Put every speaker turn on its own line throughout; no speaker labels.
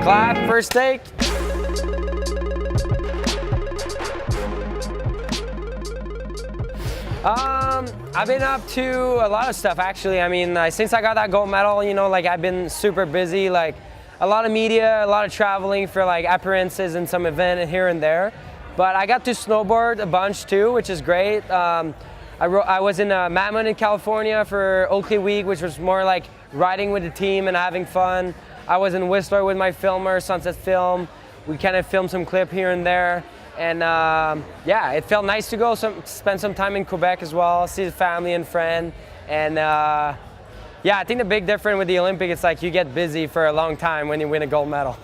Clap, first take. I've been up to a lot of stuff actually. I mean, since I got that gold medal, you know, like I've been super busy, like a lot of media, a lot of traveling for like appearances and some event here and there. But I got to snowboard a bunch too, which is great. I was in Mammoth in California for Oakley Week, which was more like riding with the team and having fun. I was in Whistler with my filmer, Sunset Film. We kind of filmed some clip here and there. And yeah, it felt nice to go spend some time in Quebec as well, see the family and friend. And yeah, I think the big difference with the Olympic, it's like you get busy for a long time when you win a gold medal.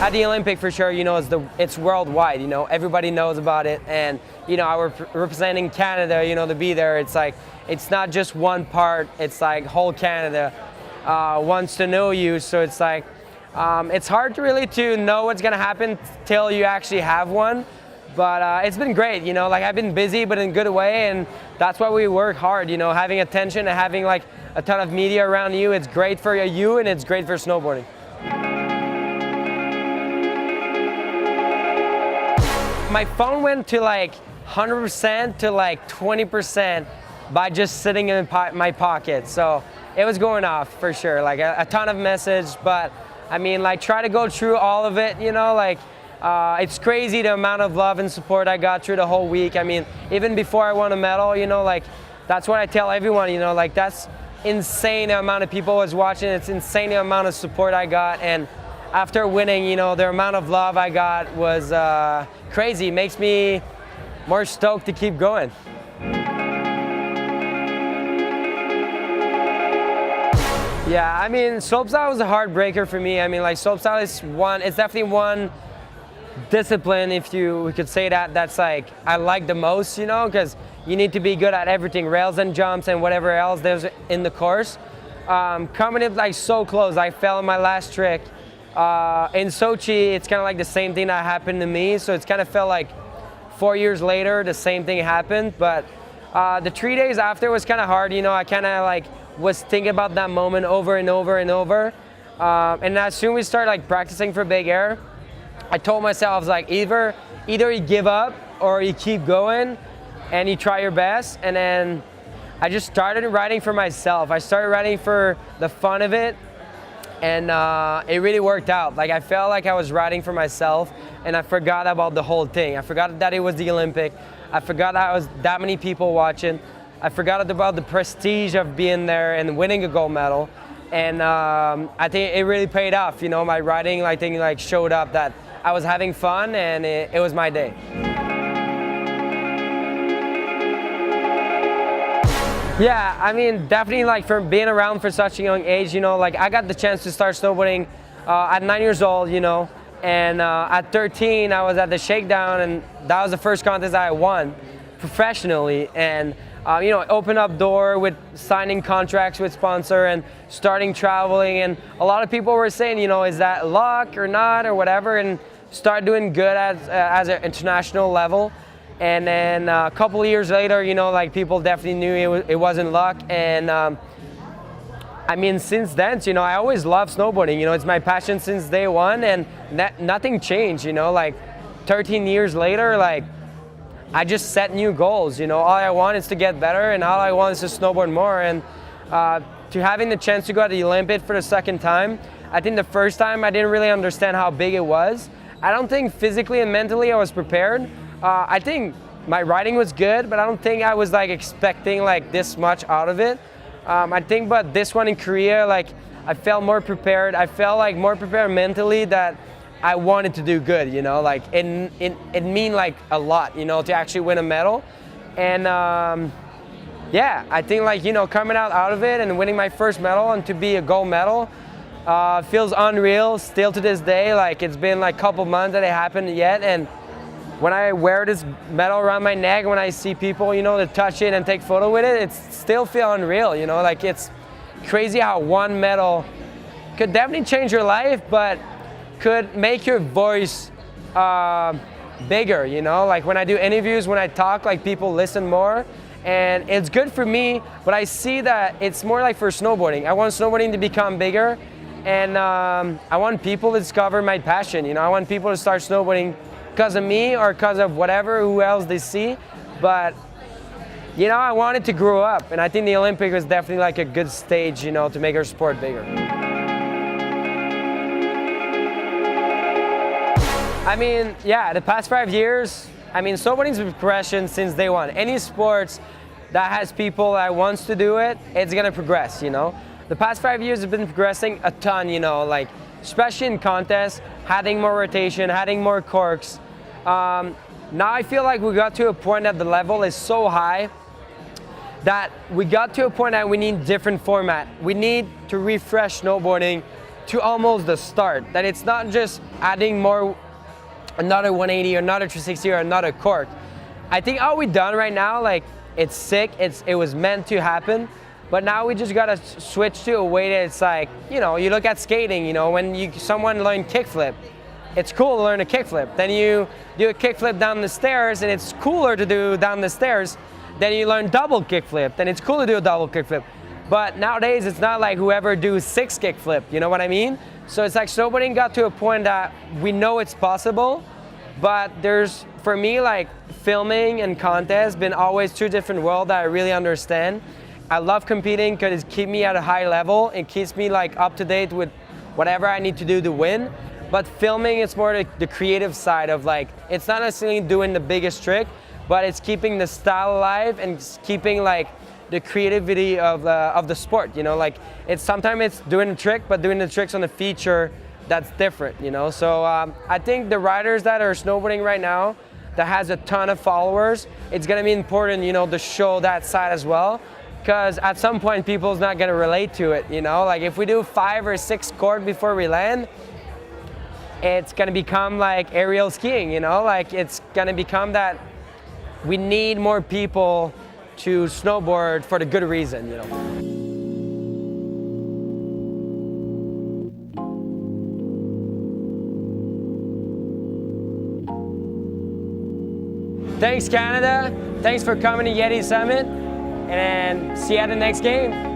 At the Olympic, for sure, you know, it's worldwide, you know, everybody knows about it. And, you know, I was representing Canada, you know, to be there, it's like, it's not just one part, it's like whole Canada wants to know you. So it's like, it's hard really to know what's gonna happen till you actually have one. But it's been great, you know, like I've been busy, but in a good way. And that's why we work hard, you know, having attention and having like a ton of media around you. It's great for you and it's great for snowboarding. My phone went to like 100% to like 20% by just sitting in my pocket. So it was going off for sure, like a ton of messages. But I mean, like try to go through all of it, you know, like it's crazy the amount of love and support I got through the whole week. I mean, even before I won a medal, you know, like that's what I tell everyone, you know, like that's insane the amount of people was watching. It's insane the amount of support I got. And after winning, you know, the amount of love I got was crazy. It makes me more stoked to keep going. Yeah, I mean, slopestyle was a heartbreaker for me. I mean, like slopestyle is it's definitely one discipline, if we could say that, that's like, I like the most, you know, because you need to be good at everything, rails and jumps and whatever else there's in the course. Coming in like so close, I fell in my last trick. In Sochi, it's kind of like the same thing that happened to me, so it's kind of felt like 4 years later, the same thing happened. But the 3 days after was kind of hard, you know, I kind of like was thinking about that moment over and over and over. And as soon as we started like practicing for big air, I told myself, I was like, either you give up or you keep going and you try your best. And then I just started riding for myself. I started riding for the fun of it. And it really worked out. Like I felt like I was riding for myself and I forgot about the whole thing. I forgot that it was the Olympic. I forgot that I was that many people watching. I forgot about the prestige of being there and winning a gold medal. And I think it really paid off. You know, my riding like showed up that I was having fun and it was my day. Yeah, I mean, definitely like from being around for such a young age, you know, like I got the chance to start snowboarding at 9 years old, you know, and at 13 I was at the Shakedown and that was the first contest I won professionally. And you know, open up door with signing contracts with sponsor and starting traveling. And a lot of people were saying, you know, is that luck or not or whatever, and start doing good as an international level. And then a couple of years later, you know, like people definitely knew it wasn't luck. And I mean, since then, you know, I always loved snowboarding. You know, it's my passion since day one, and nothing changed. You know, like 13 years later, like I just set new goals. You know, all I want is to get better, and all I want is to snowboard more. And to having the chance to go to the Olympic for the second time, I think the first time I didn't really understand how big it was. I don't think physically and mentally I was prepared. I think my riding was good, but I don't think I was like expecting like this much out of it. I think, but this one in Korea, like I felt more prepared. I felt like more prepared mentally that I wanted to do good, you know, like it mean like a lot, you know, to actually win a medal. And yeah, I think like, you know, coming out of it and winning my first medal and to be a gold medal feels unreal still to this day. Like it's been like a couple months that it happened yet. And when I wear this medal around my neck, when I see people, you know, that touch it and take photo with it, it still feel unreal, you know, like it's crazy how one medal could definitely change your life, but could make your voice bigger, you know, like when I do interviews, when I talk, like people listen more, And it's good for me, but I see that it's more like for snowboarding. I want snowboarding to become bigger, and I want people to discover my passion. You know, I want people to start snowboarding because of me or because of whatever, who else they see. But you know, I wanted to grow up, and I think the Olympic was definitely like a good stage, you know, to make our sport bigger. I mean, yeah, the past 5 years, I mean, snowboarding's been progression since day one. Any sports that has people that wants to do it, it's gonna progress, you know? The past 5 years have been progressing a ton, you know, like, especially in contests, adding more rotation, adding more corks. Now I feel like we got to a point that the level is so high that we got to a point that we need different format. We need to refresh snowboarding to almost the start, that it's not just adding more, another 180 or another 360 or another cork. I think all we done right now, like, it's sick, it was meant to happen, but now we just gotta switch to a way that it's like, you know, you look at skating, you know, when someone learn kickflip, it's cool to learn a kickflip. Then you do a kickflip down the stairs and it's cooler to do down the stairs. Then you learn double kickflip, then it's cool to do a double kickflip. But nowadays it's not like whoever do 6 kickflip, you know what I mean? So it's like snowboarding got to a point that we know it's possible, but there's, for me, like, filming and contest been always 2 different worlds that I really understand. I love competing because it keeps me at a high level. It keeps me like up to date with whatever I need to do to win. But filming, it's more the creative side of, like, it's not necessarily doing the biggest trick, but it's keeping the style alive and keeping, like, the creativity of the sport, you know? Like, sometimes it's doing a trick, but doing the tricks on a feature that's different, you know? So I think the riders that are snowboarding right now, that has a ton of followers, it's gonna be important, you know, to show that side as well, because at some point, people's not gonna relate to it, you know? Like, if we do 5 or 6 cork before we land, it's gonna become like aerial skiing, you know? Like, it's gonna become that we need more people to snowboard for the good reason, you know? Thanks, Canada. Thanks for coming to Yeti Summit, and see you at the next game.